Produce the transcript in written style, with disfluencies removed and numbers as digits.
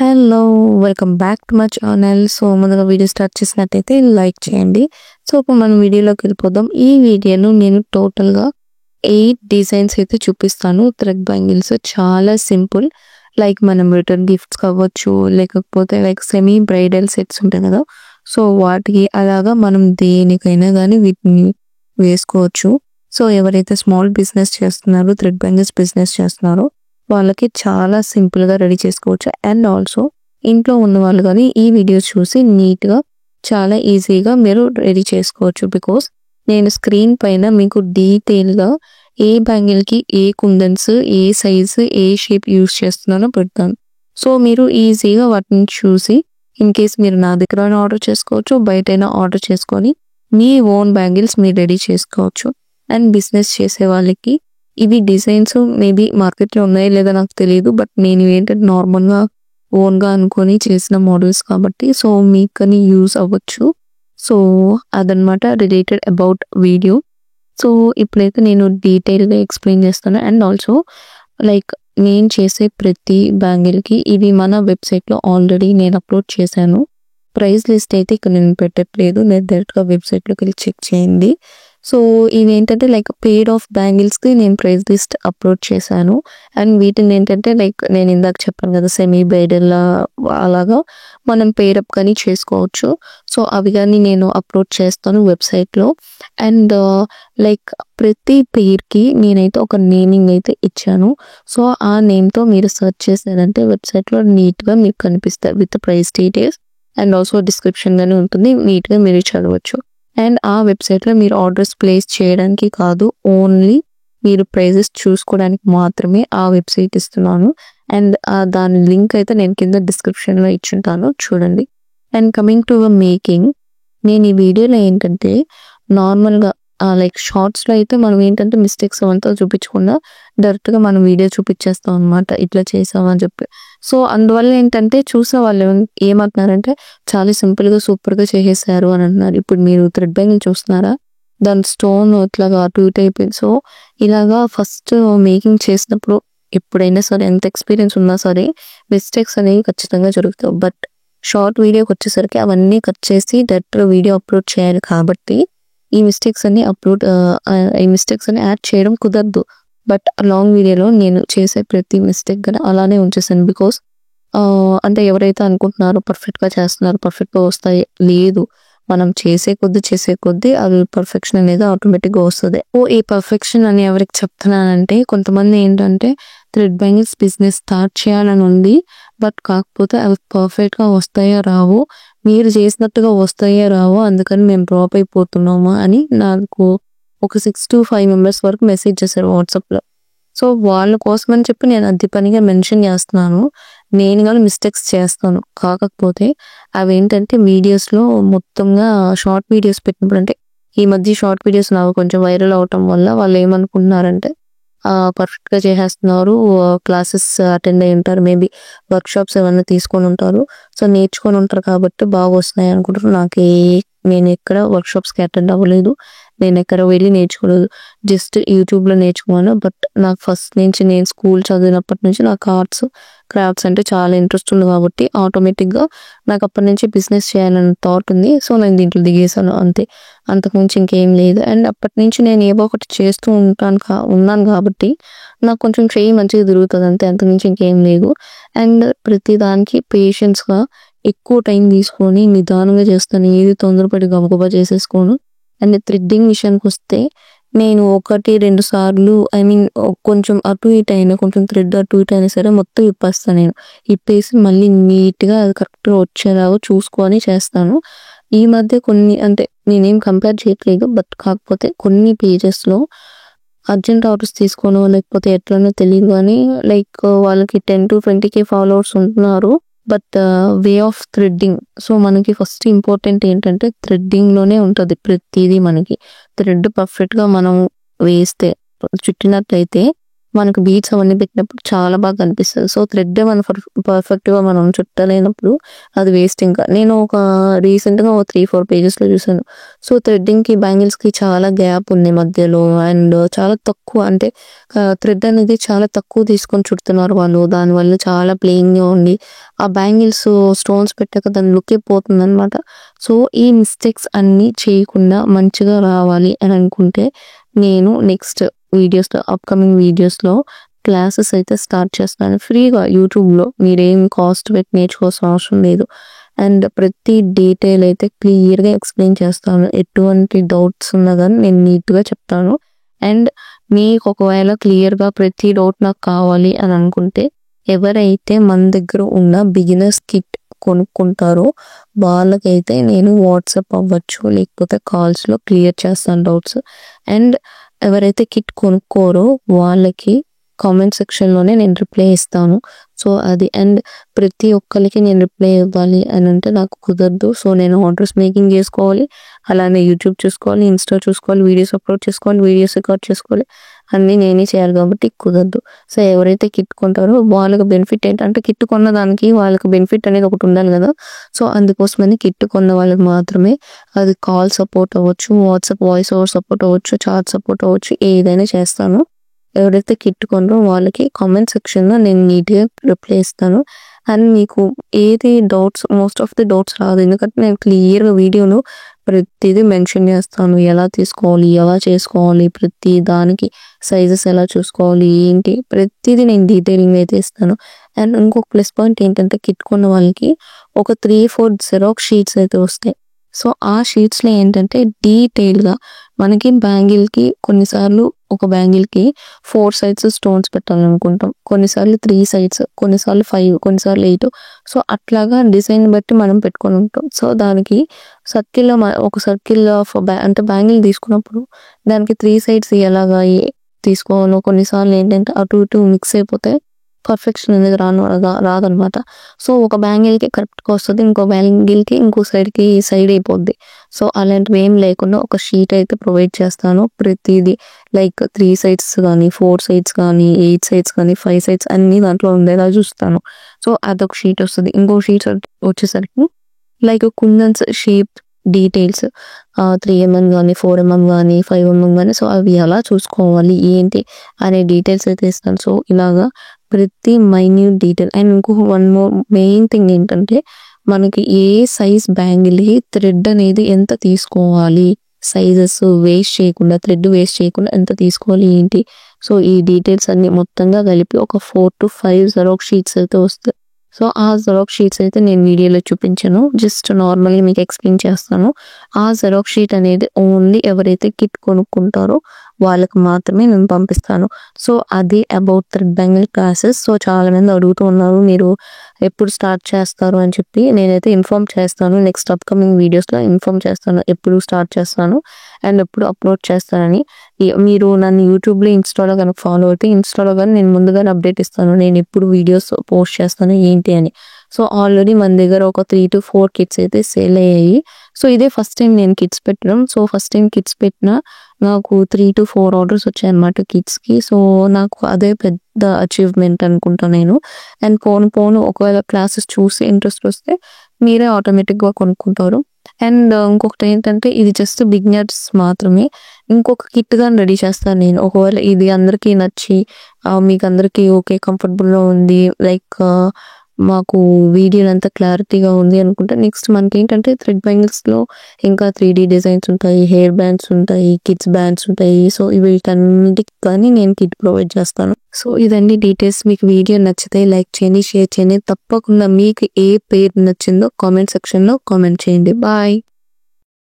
Hello! Welcome back to my channel. ముందుగా video start చేసినట్టయితే like చేయండి. ఇప్పుడు మనం వీడియోలోకి వెళ్ళిపోదాం. ఈ వీడియోలో నేను టోటల్‌గా 8 డిజైన్స్ అయితే చూపిస్తాను. థ్రెడ్ బ్యాంగిల్స్ చాలా సింపుల్. మనం రిటర్న్ గిఫ్ట్స్ కావచ్చు, లేకపోతే సెమీ బ్రైడల్ సెట్స్ ఉంటాయి కదా! వాటికి అలాగా మనం దేనికైనా గానీ వీటిని వేసుకోవచ్చు. ఎవరైతే స్మాల్ బిజినెస్ చేస్తున్నారో, థ్రెడ్ బ్యాంగిల్స్ బిజినెస్ చేస్తున్నారో వాళ్ళకి చాలా సింపుల్‌గా రెడీ చేసుకోవచ్చు. అండ్ ఆల్సో ఇంట్లో ఉన్నవాళ్ళు గానీ ఈ వీడియోస్ చూసి నీట్‌గా చాలా ఈజీగా మీరు రెడీ చేసుకోవచ్చు. బికాజ్ నేను స్క్రీన్ పైన మీకు డీటెయిల్‌గా ఏ బ్యాంగిల్‌కి ఏ కుందన్స్, ఏ సైజు, ఏ షేప్ యూజ్ చేస్తున్నానో పెడతాను. మీరు ఈజీగా వాటిని చూసి ఇన్‌కేస్ మీరు నా దగ్గరైనా ఆర్డర్ చేసుకోవచ్చు, బయటైనా ఆర్డర్ చేసుకొని మీ ఓన్ బ్యాంగిల్స్ మీరు రెడీ చేసుకోవచ్చు. అండ్ బిజినెస్ చేసే వాళ్ళకి ఇవి డిజైన్స్ మేబీ మార్కెట్‌లో ఉన్నాయో లేదో నాకు తెలీదు. బట్ నేను ఏంటంటే నార్మల్‌గా ఓన్‌గా అనుకోని చేసిన మోడల్స్ కాబట్టి మీకని యూజ్ అవ్వచ్చు. అదనమాట రిలేటెడ్ అబౌట్ వీడియో. ఇప్పుడైతే నేను డీటెయిల్‌గా ఎక్స్‌ప్లెయిన్ చేస్తాను. అండ్ ఆల్సో నేను చేసే ప్రతి బ్యాంగిల్‌కి ఇవి మన వెబ్‌సైట్‌లో ఆల్రెడీ నేను అప్‌లోడ్ చేశాను. ప్రైస్ లిస్ట్ అయితే ఇక్కడ నేను పెట్టట్లేదు. మీరు డైరెక్ట్‌గా వెబ్‌సైట్‌లోకి వెళ్ళి చెక్ చేయండి. ఇవేంటంటే పెయిర్ ఆఫ్ బ్యాంగిల్స్‌కి నేను ప్రైస్ లిస్ట్ అప్‌లోడ్ చేశాను. అండ్ వీటిని ఏంటంటే నేను ఇందాక చెప్పాను కదా! సెమీ బ్రైడల్ అలాగా మనం పెయిర్ అప్ కానీ చేసుకోవచ్చు. అవి గానీ నేను అప్‌లోడ్ చేస్తాను వెబ్‌సైట్‌లో. అండ్ ప్రతి పెయిర్‌కి నేనైతే ఒక నేమింగ్ అయితే ఇచ్చాను. ఆ నేమ్‌తో మీరు సెర్చ్ చేశారంటే వెబ్‌సైట్‌లో నీట్‌గా మీకు కనిపిస్తాయి with price details. And also description గానీ ఉంటుంది. నీట్‌గా మీరు చదవచ్చు. అండ్ ఆ వెబ్‌సైట్‌లో మీరు ఆర్డర్స్ ప్లేస్ చేయడానికి కాదు, ఓన్లీ మీరు ప్రైజెస్ చూసుకోవడానికి మాత్రమే ఆ వెబ్‌సైట్ ఇస్తున్నాను. అండ్ దాని లింక్ అయితే నేను కింద డిస్క్రిప్షన్‌లో ఇచ్చుంటాను చూడండి. అండ్ కమింగ్ టు మేకింగ్, నేను ఈ వీడియోలో ఏంటంటే నార్మల్‌గా షార్ట్స్‌లో అయితే మనం ఏంటంటే మిస్టేక్స్ అవంతా చూపించకుండా డైరెక్ట్‌గా మనం వీడియో చూపించేస్తాం అనమాట. ఇట్లా చేసామని చెప్పి. అందువల్ల ఏంటంటే చూసే వాళ్ళు ఏమంటున్నారంటే చాలా సింపుల్‌గా సూపర్‌గా చేసేసారు అని అంటున్నారు. ఇప్పుడు మీరు థ్రెడ్ బ్యాంగిల్ చూస్తున్నారా? దాని స్టోన్ ఇట్లాగా అటు ఇటు అయిపోయింది. ఇలాగా ఫస్ట్ మేకింగ్ చేసినప్పుడు ఎప్పుడైనా సరే ఎంత ఎక్స్‌పీరియన్స్ ఉన్నా సరే మిస్టేక్స్ అనేవి ఖచ్చితంగా జరుగుతాయి. బట్ షార్ట్ వీడియోకి వచ్చేసరికి అవన్నీ కట్ చేసి డైరెక్ట్‌గా వీడియో అప్‌లోడ్ చేయాలి కాబట్టి ఈ మిస్టేక్స్ అన్ని యాడ్ చేయడం కుదరదు. బట్ లాంగ్ వీడియోలో నేను చేసే ప్రతి మిస్టేక్ కూడా అలానే ఉంచేసాను. బికాస్ అంటే ఎవరైతే అనుకుంటున్నారో పర్ఫెక్ట్‌గా చేస్తున్నారు, పర్ఫెక్ట్‌గా వస్తాయి, లేదు, మనం చేసే కొద్దీ అది పర్ఫెక్షన్ అనేది ఆటోమేటిక్‌గా వస్తది. ఈ పర్ఫెక్షన్ అని ఎవరికి చెప్తున్నానంటే కొంతమంది ఏంటంటే థ్రెడ్ బ్యాంగిల్స్ బిజినెస్ స్టార్ట్ చేయాలని ఉంది. బట్ కాకపోతే అవి పర్ఫెక్ట్‌గా వస్తాయో రావో, మీరు చేసినట్టుగా వస్తాయో రావో అందుకని మేము డ్రాప్ అయిపోతున్నాము అని నాకు ఒక 6-5 మెంబర్స్ వరకు మెసేజ్ చేశారు వాట్సాప్‌లో. వాళ్ళ కోసమని చెప్పి నేను అది పనిగా మెన్షన్ చేస్తున్నాను. నేను గాని మిస్టేక్స్ చేస్తాను. కాకపోతే అవేంటంటే వీడియోస్‌లో మొత్తంగా షార్ట్ వీడియోస్ పెట్టినప్పుడు అంటే ఈ మధ్య షార్ట్ వీడియోస్ నావి కొంచెం వైరల్ అవ్వటం వల్ల వాళ్ళు ఏమనుకుంటున్నారంటే పర్ఫెక్ట్‌గా చేసేస్తున్నారు. క్లాసెస్ అటెండ్ అయ్యి ఉంటారు. మేబీ వర్క్‌షాప్స్ ఏమన్నా తీసుకొని ఉంటారు. నేర్చుకొని ఉంటారు కాబట్టి బాగా వస్తున్నాయి అనుకుంటారు. నేను ఎక్కడ వర్క్‌షాప్స్‌కి అటెండ్ అవ్వలేదు. నేను ఎక్కడ వెళ్ళి నేర్చుకోలేదు. జస్ట్ యూట్యూబ్‌లో నేర్చుకున్నాను. బట్ నాకు ఫస్ట్ నుంచి నేను స్కూల్ చదివినప్పటి నుంచి నాకు ఆర్ట్స్, క్రాఫ్ట్స్ అంటే చాలా ఇంట్రెస్ట్ ఉంది కాబట్టి ఆటోమేటిక్‌గా నాకు అప్పటి నుంచి బిజినెస్ చేయాలన్న థాట్ ఉంది. నేను దీంట్లో దిగేసాను అంతే. అంతకుమించి ఇంకేం లేదు. అండ్ అప్పటి నుంచి నేను ఏవో ఒకటి చేస్తూ ఉన్నాను కాబట్టి నాకు కొంచెం చెయ్యి మంచిగా తిరుగుతది అంతే. అంతకుమించి ఇంకేం లేదు. అండ్ ప్రతి దానికి పేషెన్స్‌గా ఎక్కువ టైం తీసుకొని నిదానంగా చేస్తాను. ఏది తొందరపడి గబగబా చేసేసుకోను. అండ్ థ్రెడ్డింగ్ విషయానికొస్తే నేను 1, 2 సార్లు కొంచెం అటు ఇటు అయినా, కొంచెం థ్రెడ్ అటు ఇటు అయినా సరే మొత్తం ఇప్పేస్తాను నేను. ఇప్పేసి మళ్ళీ నీట్‌గా అది కరెక్ట్‌గా వచ్చేలాగా చూసుకొని చేస్తాను. ఈ మధ్య కొన్ని అంటే నేనేం కంపేర్ చేయట్లేదు. బట్ కాకపోతే కొన్ని పేజెస్‌లో అర్జెంట్ ఆర్డర్స్ తీసుకోనో లేకపోతే ఎట్లనో తెలీదు గానీ వాళ్ళకి 10-20K ఫాలోవర్స్ ఉంటున్నారు. But way of threading. మనకి ఫస్ట్ ఇంపార్టెంట్ ఏంటంటే థ్రెడ్డింగ్‌లోనే ఉంటది ప్రతీదీ మనకి. థ్రెడ్ పర్ఫెక్ట్‌గా మనం వేస్తే చుట్టినట్లయితే మనకు బీట్స్ అవన్నీ పెట్టినప్పుడు చాలా బాగా కనిపిస్తది. సో, థ్రెడ్ మనం పర్ఫెక్ట్‌గా మనం చుట్టలేనప్పుడు అది వేస్ట్ ఇంకా. నేను రీసెంట్‌గా 3, 4 పేజెస్‌లో చూసాను. సో, థ్రెడ్డింగ్‌కి, బ్యాంగిల్స్‌కి చాలా గ్యాప్ ఉంది మధ్యలో. అండ్ చాలా తక్కువ అంటే థ్రెడ్ అనేది చాలా తక్కువ తీసుకొని చుడుతున్నారు వాళ్ళు. దానివల్ల చాలా ప్లెయిన్‌గా ఉండి, ఆ బ్యాంగిల్స్ స్టోన్స్ పెట్టాక దాని లుక్కే పోతుందనమాట. సో, ఈ మిస్టేక్స్ అన్నీ చేయకుండా మంచిగా రావాలి అని అనుకుంటే, నేను నెక్స్ట్ అప్‌కమింగ్ వీడియోస్‌లో క్లాసెస్ అయితే స్టార్ట్ చేస్తాను. ఫ్రీగా యూట్యూబ్‌లో. మీరేం కాస్ట్ పెట్టి నేర్చుకోవాల్సిన అవసరం లేదు. అండ్ ప్రతి డీటెయిల్ అయితే క్లియర్‌గా ఎక్స్‌ప్లెయిన్ చేస్తాను. ఎటువంటి డౌట్స్ ఉన్నా గాని నేను నీట్‌గా చెప్తాను. అండ్ మీకు ఒకవేళ క్లియర్‌గా ప్రతి డౌట్ నాకు కావాలి అని అనుకుంటే, ఎవరైతే మన దగ్గర ఉన్న బిగినర్స్ కిట్ కొనుక్కుంటారో వాళ్ళకైతే నేను వాట్సాప్ అవ్వచ్చు, లేకపోతే కాల్స్‌లో క్లియర్ చేస్తాను డౌట్స్. అండ్ ఎవరైతే కిట్ కొనుక్కోరో వాళ్ళకి కామెంట్ సెక్షన్‌లోనే నేను రిప్లై ఇస్తాను. సో, అది అండ్ ప్రతి ఒక్కళ్ళకి నేను రిప్లై ఇవ్వాలి అని అంటే నాకు కుదరదు. సో, నేను ఆర్డర్స్ మేకింగ్ చేసుకోవాలి. అలానే యూట్యూబ్ చూసుకోవాలి, ఇన్‌స్టా చూసుకోవాలి, వీడియోస్ అప్‌లోడ్ చేసుకోవాలి, వీడియోస్ రికార్డ్ చేసుకోవాలి. అన్నీ నేనే చేయాలి కాబట్టి కుదరదు. సో, ఎవరైతే కిట్ కొంటారో వాళ్ళకి బెనిఫిట్ ఏంటంటే కిట్ కొన్న దానికి వాళ్ళకి బెనిఫిట్ అనేది ఒకటి ఉండాలి కదా! సో, అందుకోసమని కిట్ కొన్న వాళ్ళకి మాత్రమే అది కాల్ సపోర్ట్ అవ్వచ్చు, వాట్సాప్ వాయిస్ ఓవర్ సపోర్ట్ అవ్వచ్చు, చాట్ సపోర్ట్ అవ్వచ్చు, ఏదైనా చేస్తాను. ఎవరైతే కిట్ కొనరో వాళ్ళకి కామెంట్ సెక్షన్‌లో నేను నీట్‌గా రిప్లై ఇస్తాను. అండ్ మీకు ఏది మోస్ట్ ఆఫ్ ది డౌట్స్ రాదు. ఎందుకంటే నేను క్లియర్‌గా వీడియోలో ప్రతిదీ మెన్షన్ చేస్తాను. ఎలా తీసుకోవాలి, ఎలా చేసుకోవాలి, ప్రతి దానికి సైజెస్ ఎలా చూసుకోవాలి, ఏంటి ప్రతిదీ నేను డీటెయిలింగ్ అయితే ఇస్తాను. అండ్ ఇంకొక ప్లస్ పాయింట్ ఏంటంటే కిట్ కొన్న వాళ్ళకి ఒక 3, 4 జిరాక్స్ షీట్స్ అయితే వస్తాయి. సో, ఆ షీట్స్‌లో ఏంటంటే డీటెయిల్‌గా మనకి బ్యాంగిల్‌కి కొన్నిసార్లు ఒక బ్యాంగిల్‌కి 4 సైడ్స్ స్టోన్స్ పెట్టాలనుకుంటాం. కొన్నిసార్లు 3 సైడ్స్, కొన్నిసార్లు 5, కొన్నిసార్లు 8. సో, అట్లాగా డిజైన్ బట్టి మనం పెట్టుకొని ఉంటాం. సో, దానికి ఒక సర్కిల్ ఆఫ్ అంటే బ్యాంగిల్ తీసుకున్నప్పుడు దానికి 3 సైడ్స్ ఎలాగా తీసుకోవాలో కొన్నిసార్లు ఏంటంటే అటు ఇటు మిక్స్ అయిపోతే పర్ఫెక్షన్ అనేది రాదనమాట. సో, ఒక బ్యాంగిల్‌కి కరెక్ట్‌గా వస్తది. ఇంకో బ్యాంగిల్‌కి ఇంకో సైడ్ అయిపోద్ది. సో, అలాంటివి ఏం లేకుండా ఒక షీట్ అయితే ప్రొవైడ్ చేస్తాను. ప్రతీది లైక్ 3 సైడ్స్ గానీ, 4 సైడ్స్ గానీ, 8 సైడ్స్ గానీ, 5 సైడ్స్ అన్నీ దాంట్లో ఉండేలా చూస్తాను. సో, అదొక షీట్ వస్తది. ఇంకో షీట్ వచ్చేసరికి లైక్ కుందన్స్ షేప్ డీటెయిల్స్ 3 గానీ, 4 గానీ, 5 గానీ సో, అవి ఎలా చూసుకోవాలి, ఏంటి అనే డీటెయిల్స్ అయితే ఇస్తాను. సో, ఇలాగా ప్రతి minute detail and one more main thing ఏంటంటే మనకి ఏ సైజ్ బ్యాంగిల్‌కి థ్రెడ్ అనేది ఎంత తీసుకోవాలి, సైజెస్ థ్రెడ్ వేస్ట్ చేయకుండా ఎంత తీసుకోవాలి ఏంటి. సో, ఈ డీటెయిల్స్ అన్నీ మొత్తంగా కలిపి ఒక 4-5 జెరాక్స్ షీట్స్ అయితే వస్తాయి. సో, ఆ జెరాక్స్ షీట్స్ అయితే నేను వీడియోలో చూపించను. జస్ట్ నార్మల్‌గా మీకు ఎక్స్‌ప్లెయిన్ చేస్తాను. ఆ జెరాక్స్ షీట్ అనేది ఓన్లీ ఎవరైతే కిట్ కొనుక్కుంటారో వాళ్ళకి మాత్రమే నేను పంపిస్తాను. సో, అది about thread bangle classes. So, చాలామంది అడుగుతూ ఉన్నారు మీరు ఎప్పుడు స్టార్ట్ చేస్తారు అని చెప్పి. నేనైతే ఇన్ఫార్మ్ చేస్తాను. నెక్స్ట్ అప్‌కమింగ్ వీడియోస్‌లో ఇన్ఫార్మ్ చేస్తాను. ఎప్పుడు స్టార్ట్ చేస్తాను అండ్ ఎప్పుడు అప్‌లోడ్ చేస్తానని. మీరు నన్ను యూట్యూబ్‌లో, ఇన్‌స్టాలో గనుక ఫాలో అయితే ఇన్‌స్టాలో గాని నేను ముందుగానే అప్డేట్ ఇస్తాను. నేను ఎప్పుడు వీడియోస్ పోస్ట్ చేస్తాను ఏంటి అని. సో, ఆల్రెడీ మన దగ్గర ఒక 3-4 కిట్స్ అయితే సేల్ అయ్యాయి. సో, ఇదే ఫస్ట్ టైం నేను కిట్స్ పెట్టడం. సో, ఫస్ట్ టైం కిట్స్ పెట్టిన నాకు 3-4 ఆర్డర్స్ వచ్చాయన్నమాట కిడ్స్‌కి. సో, నాకు అదే పెద్ద అచీవ్‌మెంట్ అనుకుంటా నేను. అండ్ పోను ఒకవేళ క్లాసెస్ చూసి ఇంట్రెస్ట్ వస్తే మీరే ఆటోమేటిక్‌గా కొనుక్కుంటారు. అండ్ ఇంకొకటి ఏంటంటే ఇది జస్ట్ బిగినర్స్ మాత్రమే. ఇంకొక కిట్ గాని రెడీ చేస్తాను నేను. ఒకవేళ ఇది అందరికీ నచ్చి మీకందరికీ ఓకే కంఫర్టబుల్‌గా ఉంది. లైక్ మాకు వీడియోలంతా క్లారిటీగా ఉంది అనుకుంటే నెక్స్ట్ మనకేంటంటే థ్రెడ్ బ్యాంగిల్స్‌లో ఇంకా 3D డిజైన్స్ ఉంటాయి, హెయిర్ బ్యాండ్స్ ఉంటాయి, కిడ్స్ బ్యాండ్స్ ఉంటాయి. సో, వీటన్నిటికి కానీ నేను కిట్ ప్రొవైడ్ చేస్తాను. సో, ఇదండి డీటెయిల్స్. మీకు వీడియో నచ్చితే లైక్ చేయండి, షేర్ చేయండి. తప్పకుండా మీకు ఏ పేరు నచ్చిందో కామెంట్ సెక్షన్‌లో కామెంట్ చేయండి. బాయ్.